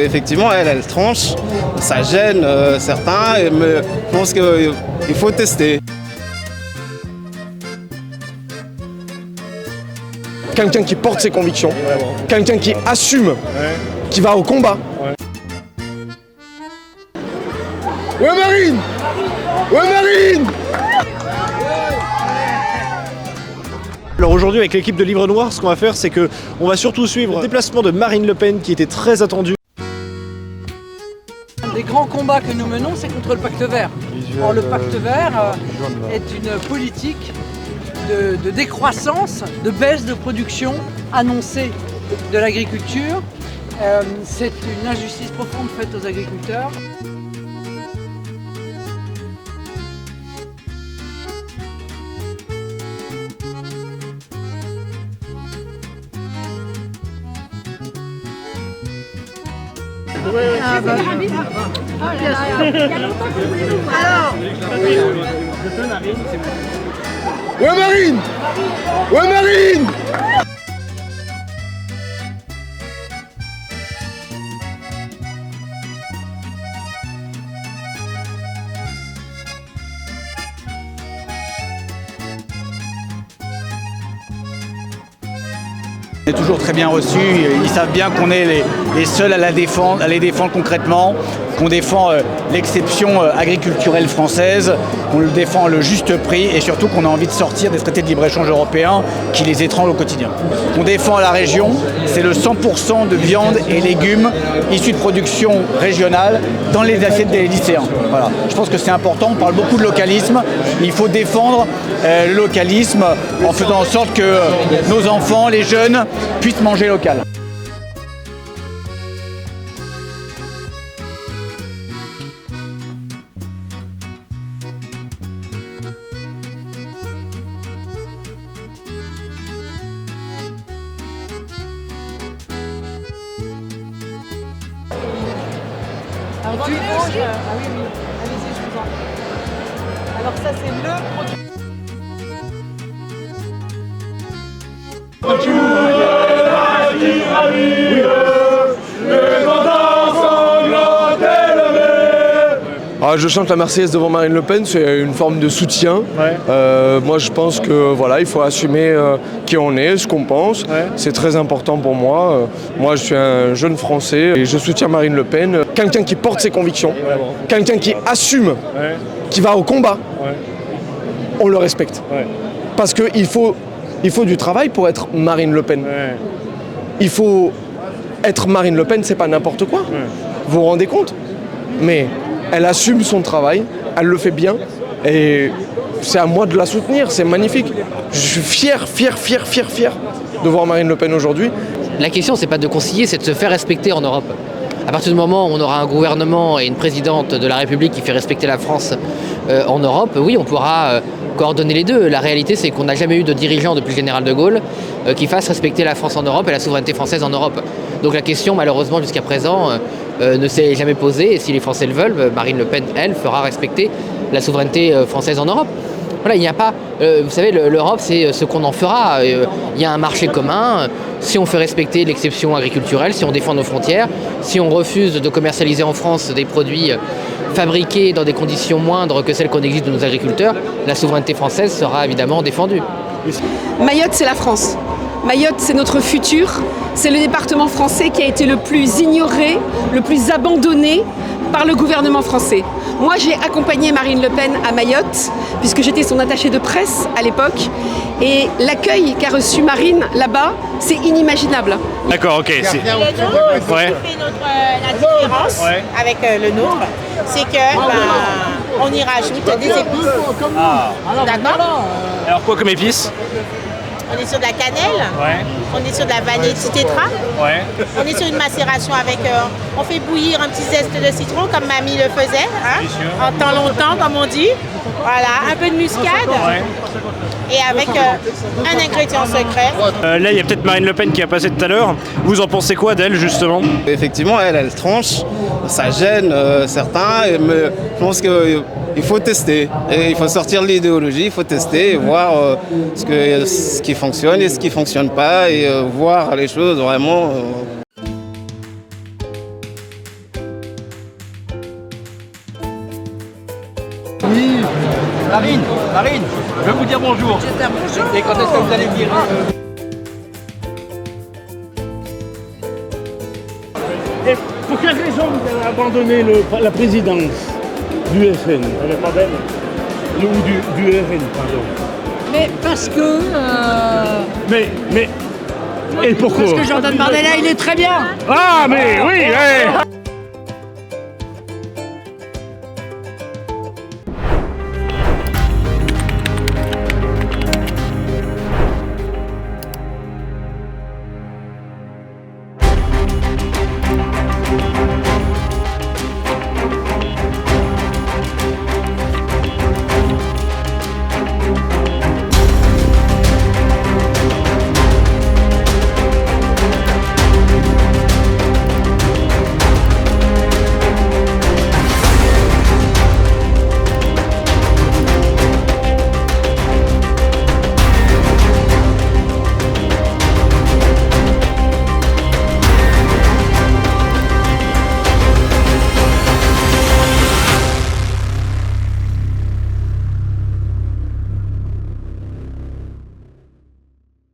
Effectivement, elle tranche, ça gêne certains, mais je pense qu'il faut tester. Quelqu'un qui porte ses convictions, quelqu'un qui assume, qui va au combat. Ouais Marine! Ouais Marine! Alors aujourd'hui avec l'équipe de Livre Noir, ce qu'on va faire c'est que on va surtout suivre le déplacement de Marine Le Pen qui était très attendu. Un des grands combats que nous menons, c'est contre le pacte vert. Or, le pacte vert est une politique de décroissance, de baisse de production annoncée de l'agriculture. C'est une injustice profonde faite aux agriculteurs. Ouais Marine! Ouais Marine! On est toujours très bien reçus, ils savent bien qu'on est les seuls à les défendre concrètement, qu'on défend l'exception agriculturelle française, qu'on défend le juste prix et surtout qu'on a envie de sortir des traités de libre-échange européens qui les étranglent au quotidien. On défend la région, c'est le 100% de viande et légumes issus de production régionale dans les assiettes des lycéens. Voilà. Je pense que c'est important, on parle beaucoup de localisme, il faut défendre le localisme en faisant en sorte que nos enfants, les jeunes, puissent manger local. Alors, tu manges. Ah oui, oui. Allez-y, je vous en prie. Alors ça, c'est le produit. Je chante la Marseillaise devant Marine Le Pen, c'est une forme de soutien. Moi je pense que voilà, il faut assumer qui on est, ce qu'on pense. C'est très important pour moi. Moi je suis un jeune Français et je soutiens Marine Le Pen. Quelqu'un qui porte ses convictions, quelqu'un qui assume, qui va au combat, on le respecte. Parce qu'il faut du travail pour être Marine Le Pen. Il faut être Marine Le Pen, c'est pas n'importe quoi. Vous vous rendez compte? Mais elle assume son travail, elle le fait bien et c'est à moi de la soutenir, c'est magnifique. Je suis fier de voir Marine Le Pen aujourd'hui. La question, c'est pas de concilier, c'est de se faire respecter en Europe. À partir du moment où on aura un gouvernement et une présidente de la République qui fait respecter la France en Europe, oui, on pourra coordonner les deux. La réalité, c'est qu'on n'a jamais eu de dirigeant depuis le général de Gaulle qui fasse respecter la France en Europe et la souveraineté française en Europe. Donc la question, malheureusement, jusqu'à présent, ne s'est jamais posée. Et si les Français le veulent, Marine Le Pen, elle, fera respecter la souveraineté française en Europe. Voilà, il n'y a pas... vous savez, l'Europe, c'est ce qu'on en fera. Il y a un marché commun. Si on fait respecter l'exception agriculturelle, si on défend nos frontières, si on refuse de commercialiser en France des produits fabriqués dans des conditions moindres que celles qu'on exige de nos agriculteurs, la souveraineté française sera évidemment défendue. Mayotte, c'est la France. Mayotte, c'est notre futur. C'est le département français qui a été le plus ignoré, le plus abandonné par le gouvernement français. Moi, j'ai accompagné Marine Le Pen à Mayotte, puisque j'étais son attachée de presse à l'époque. Et l'accueil qu'a reçu Marine là-bas, c'est inimaginable. D'accord, ok. Et nous, ce qui fait la différence avec le nôtre, c'est que on y rajoute des épices. D'accord. Alors quoi comme épices? On est sur de la cannelle, on est sur de la vanille tétra, on est sur une macération avec, on fait bouillir un petit zeste de citron comme mamie le faisait, hein, en temps longtemps comme on dit. Voilà, un peu de muscade et avec un ingrédient secret. Là, il y a peut-être Marine Le Pen qui a passé tout à l'heure. Vous en pensez quoi d'elle, justement? Effectivement, elle tranche, ça gêne certains, mais je pense qu'il faut tester. Et il faut sortir de l'idéologie, il faut tester et voir ce qui fonctionne et ce qui ne fonctionne pas et voir les choses vraiment Marine, je vais vous dire bonjour. Et quand est-ce que vous allez venir Et pour quelle raison vous avez abandonné la présidence du FN? Elle n'est pas belle. Ou du RN, pardon. Mais parce que... Mais... Et pourquoi? Parce que Jordan Bardella, il est très bien. Ah, mais oui,